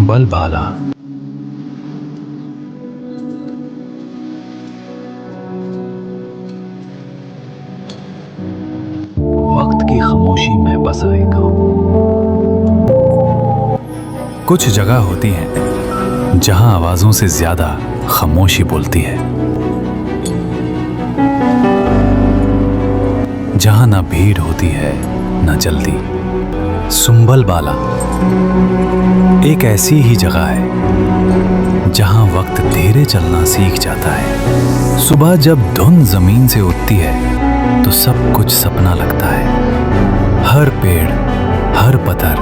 सुंबल बाला। वक्त की खामोशी में बसा एक गाँव। कुछ जगह होती हैं जहां आवाजों से ज्यादा खामोशी बोलती है, जहां ना भीड़ होती है ना जल्दी। सुंबल बाला एक ऐसी ही जगह है जहां वक्त धीरे चलना सीख जाता है। सुबह जब धुंध जमीन से उठती है तो सब कुछ सपना लगता है। हर पेड़, हर पत्थर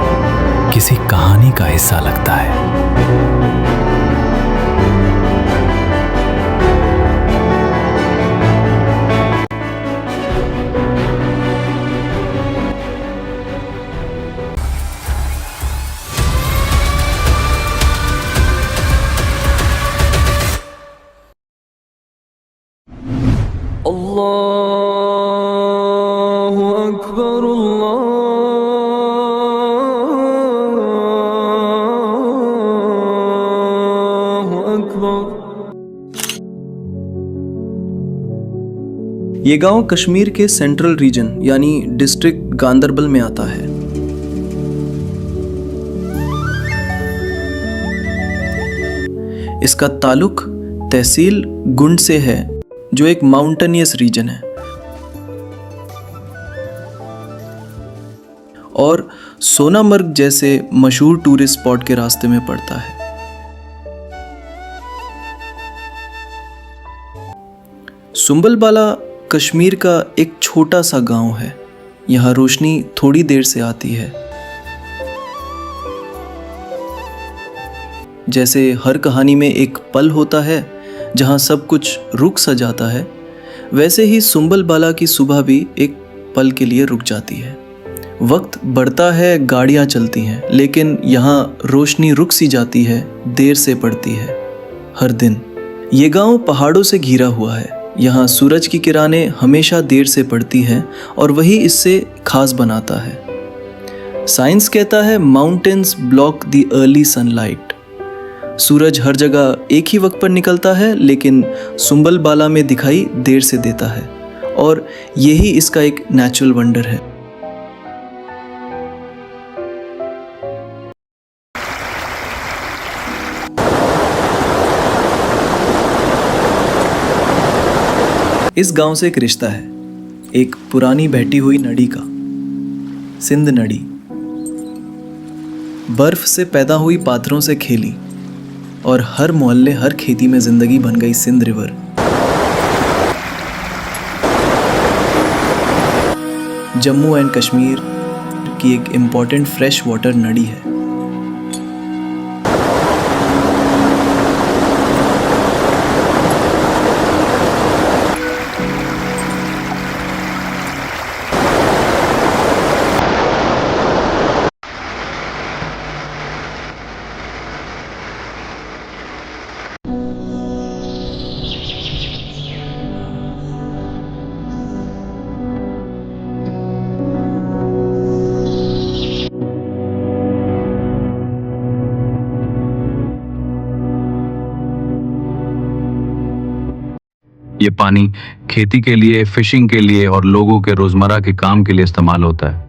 किसी कहानी का हिस्सा लगता है। अल्लाहु अकबर, अल्लाहु अकबर। ये गांव कश्मीर के सेंट्रल रीजन यानी डिस्ट्रिक्ट गांदरबल में आता है। इसका ताल्लुक तहसील गुंड से है, जो एक माउंटेनियस रीजन है, और सोनामर्ग जैसे मशहूर टूरिस्ट स्पॉट के रास्ते में पड़ता है। सुंबल बाला कश्मीर का एक छोटा सा गांव है। यहाँ रोशनी थोड़ी देर से आती है। जैसे हर कहानी में एक पल होता है जहाँ सब कुछ रुक सा जाता है, वैसे ही सुंबल बाला की सुबह भी एक पल के लिए रुक जाती है। वक्त बढ़ता है, गाड़ियाँ चलती हैं, लेकिन यहाँ रोशनी रुक सी जाती है, देर से पड़ती है हर दिन। ये गांव पहाड़ों से घिरा हुआ है। यहाँ सूरज की किरणें हमेशा देर से पड़ती हैं और वही इससे खास बनाता है। साइंस कहता है mountains block the early sunlight. सूरज हर जगह एक ही वक्त पर निकलता है, लेकिन सुंबल बाला में दिखाई देर से देता है, और यही इसका एक नेचुरल वंडर है। इस गांव से एक रिश्ता है, एक पुरानी बहती हुई नदी का, सिंध नदी। बर्फ से पैदा हुई पाथरों से खेली और हर मोहल्ले, हर खेती में जिंदगी बन गई सिंध रिवर। जम्मू एंड कश्मीर की एक इम्पॉर्टेंट फ्रेश वाटर नदी है। ये पानी खेती के लिए, फिशिंग के लिए और लोगों के रोजमर्रा के काम के लिए इस्तेमाल होता है।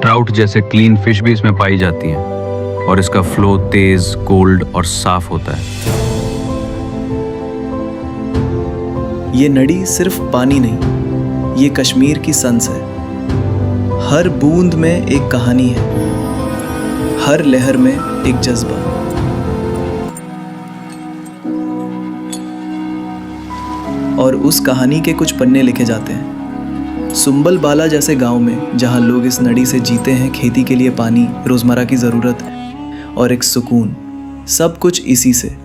ट्राउट जैसे क्लीन फिश भी इसमें पाई जाती हैं और इसका फ्लो तेज, कोल्ड और साफ होता है। ये नदी सिर्फ पानी नहीं, ये कश्मीर की संस है। हर बूंद में एक कहानी है, हर लहर में एक जज्बा। और उस कहानी के कुछ पन्ने लिखे जाते हैं सुंबल बाला जैसे गांव में, जहां लोग इस नदी से जीते हैं। खेती के लिए पानी, रोजमर्रा की जरूरत और एक सुकून, सब कुछ इसी से।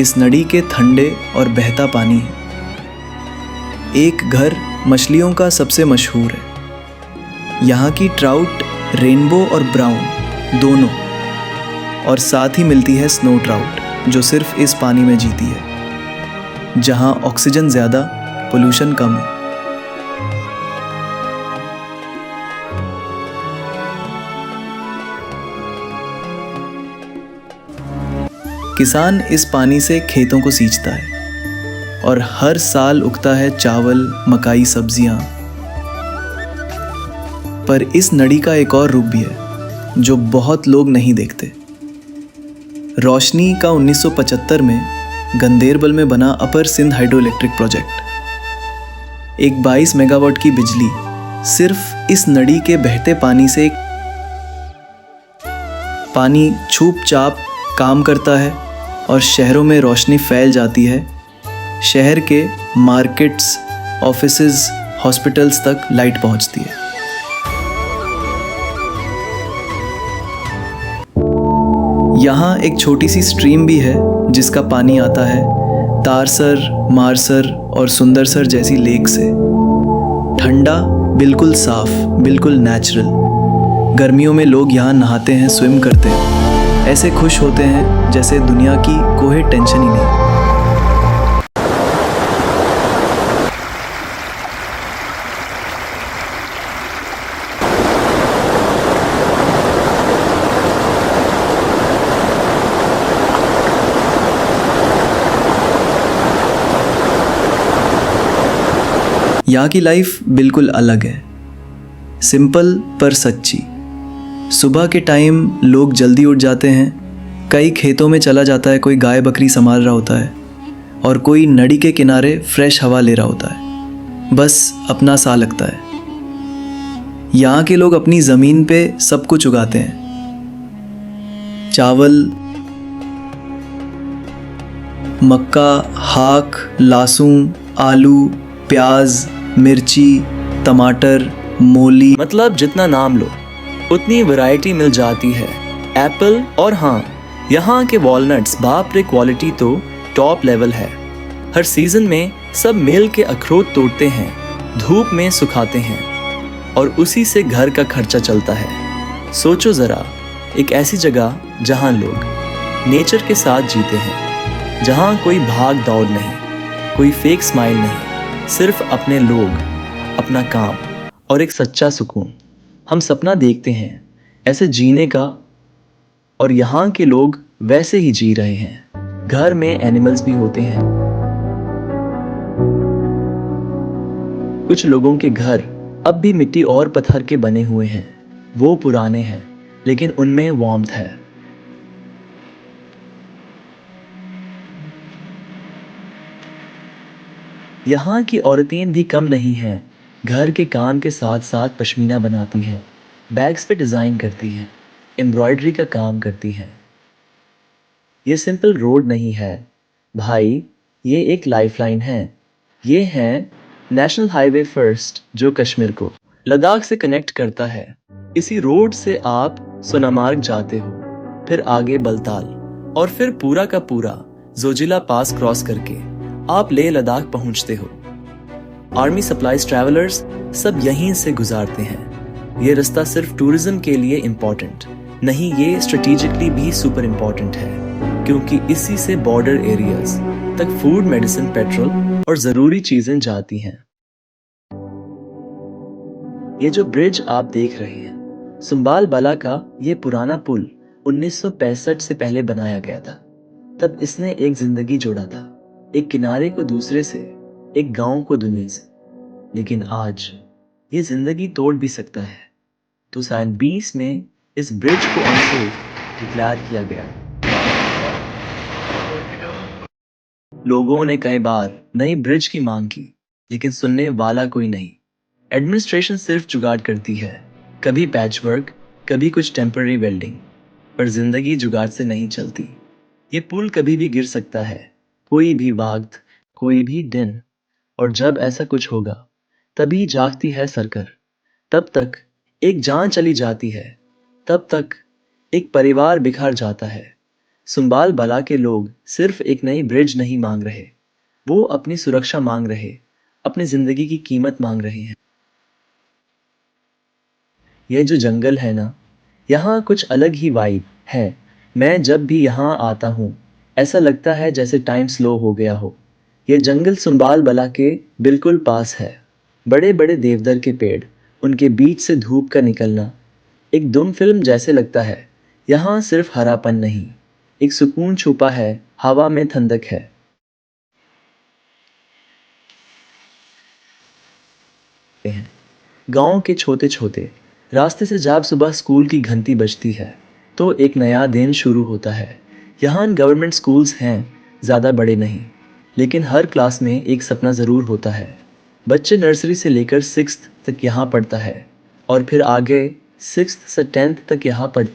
इस नदी के ठंडे और बहता पानी है। एक घर मछलियों का सबसे मशहूर है। यहाँ की ट्राउट रेनबो और ब्राउन दोनों, और साथ ही मिलती है स्नो ट्राउट जो सिर्फ इस पानी में जीती है, जहाँ ऑक्सीजन ज़्यादा, पोल्यूशन कम है। किसान इस पानी से खेतों को सींचता है और हर साल उगता है चावल, मकाई, सब्जियां। पर इस नदी का एक और रूप भी है जो बहुत लोग नहीं देखते। रोशनी का 1975 में गंदेरबल में बना अपर सिंध हाइड्रो इलेक्ट्रिक प्रोजेक्ट एक 22 मेगावाट की बिजली सिर्फ इस नदी के बहते पानी से पानी छूप चाप काम करता है और शहरों में रोशनी फैल जाती है। शहर के मार्केट्स, ऑफिसेज, हॉस्पिटल्स तक लाइट पहुंचती है। यहाँ एक छोटी सी स्ट्रीम भी है जिसका पानी आता है तारसर, मारसर और सुंदरसर जैसी लेक से। ठंडा, बिल्कुल साफ, बिल्कुल नेचुरल। गर्मियों में लोग यहाँ नहाते हैं, स्विम करते हैं, ऐसे खुश होते हैं जैसे दुनिया की कोई टेंशन ही नहीं। यहाँ की लाइफ बिल्कुल अलग है, सिंपल पर सच्ची। सुबह के टाइम लोग जल्दी उठ जाते हैं, कई खेतों में चला जाता है, कोई गाय बकरी संभाल रहा होता है और कोई नदी के किनारे फ्रेश हवा ले रहा होता है। बस अपना सा लगता है। यहाँ के लोग अपनी ज़मीन पे सब कुछ उगाते हैं, चावल, मक्का, हाक, लहसुन, आलू, प्याज, मिर्ची, टमाटर, मूली, मतलब जितना नाम लो उतनी वैरायटी मिल जाती है। एप्पल और हाँ, यहाँ के वॉलनट्स, बाप रे, क्वालिटी तो टॉप लेवल है। हर सीजन में सब मिल के अखरोट तोड़ते हैं, धूप में सुखाते हैं और उसी से घर का खर्चा चलता है। सोचो ज़रा, एक ऐसी जगह जहाँ लोग नेचर के साथ जीते हैं, जहाँ कोई भाग दौड़ नहीं, कोई फेक स्माइल नहीं, सिर्फ अपने लोग, अपना काम और एक सच्चा सुकून। हम सपना देखते हैं ऐसे जीने का और यहाँ के लोग वैसे ही जी रहे हैं। घर में एनिमल्स भी होते हैं। कुछ लोगों के घर अब भी मिट्टी और पत्थर के बने हुए हैं। वो पुराने हैं लेकिन उनमें वार्मथ है। यहाँ की औरतें भी कम नहीं हैं। घर के काम के साथ साथ पश्मीना बनाती हैं, बैग्स पे डिज़ाइन करती हैं, एम्ब्रॉयडरी का काम करती हैं। ये सिंपल रोड नहीं है भाई, ये एक लाइफलाइन है। ये है नेशनल हाईवे फर्स्ट जो कश्मीर को लद्दाख से कनेक्ट करता है। इसी रोड से आप सोनामार्ग जाते हो, फिर आगे बलताल और फिर पूरा का पूरा जोजिला पास क्रॉस करके आप लेह लद्दाख पहुंचते हो। आर्मी सप्लाईज ट्रैवलर्स सब यहीं से गुजारते हैं। ये रास्ता सिर्फ टूरिज्म के लिए इम्पोर्टेंट नहीं, ये स्ट्रेटेजिकली भी सुपर इम्पोर्टेंट है, क्योंकि इसी से बॉर्डर एरियाज तक फूड, मेडिसिन, पेट्रोल और जरूरी चीजें जाती हैं। ये जो ब्रिज आप देख रहे हैं, सुंबाल बाला का ये पुराना पुल 1965 से पहले बनाया गया था। तब इसने एक जिंदगी जोड़ा था, एक किनारे को दूसरे से, एक गांव को दुनिया से। लेकिन आज ये जिंदगी तोड़ भी सकता है। 2020 में इस ब्रिज को अनसेफ डिक्लेयर किया गया। लोगों ने कई बार नई ब्रिज की मांग की, लेकिन सुनने वाला कोई नहीं। एडमिनिस्ट्रेशन सिर्फ जुगाड़ करती है, कभी पैचवर्क, कभी कुछ टेम्पररी वेल्डिंग, पर जिंदगी जुगाड़ से नहीं चलती। ये पुल कभी भी गिर सकता है, कोई भी वक्त, कोई भी दिन। और जब ऐसा कुछ होगा तभी जागती है सरकार। तब तक एक जान चली जाती है, तब तक एक परिवार बिखर जाता है। सुंबाल बला के लोग सिर्फ एक नई ब्रिज नहीं मांग रहे, वो अपनी सुरक्षा मांग रहे, अपनी जिंदगी की कीमत मांग रहे हैं। ये जो जंगल है ना, यहाँ कुछ अलग ही वाइब है। मैं जब भी यहाँ आता हूँ ऐसा लगता है जैसे टाइम स्लो हो गया हो। ये जंगल सुंबाल बला के बिल्कुल पास है। बड़े बड़े देवदार के पेड़, उनके बीच से धूप का निकलना एक दुम फिल्म जैसे लगता है। यहाँ सिर्फ हरापन नहीं, एक सुकून छुपा है, हवा में ठंडक है। गांव के छोटे छोटे रास्ते से जब सुबह स्कूल की घंटी बजती है तो एक नया दिन शुरू होता है। यहाँ गवर्नमेंट स्कूल्स हैं, ज़्यादा बड़े नहीं, लेकिन हर क्लास में एक सपना ज़रूर होता है। बच्चे नर्सरी से लेकर 6th तक यहाँ पढ़ता है और फिर आगे 6th से 10th तक यहाँ पढ़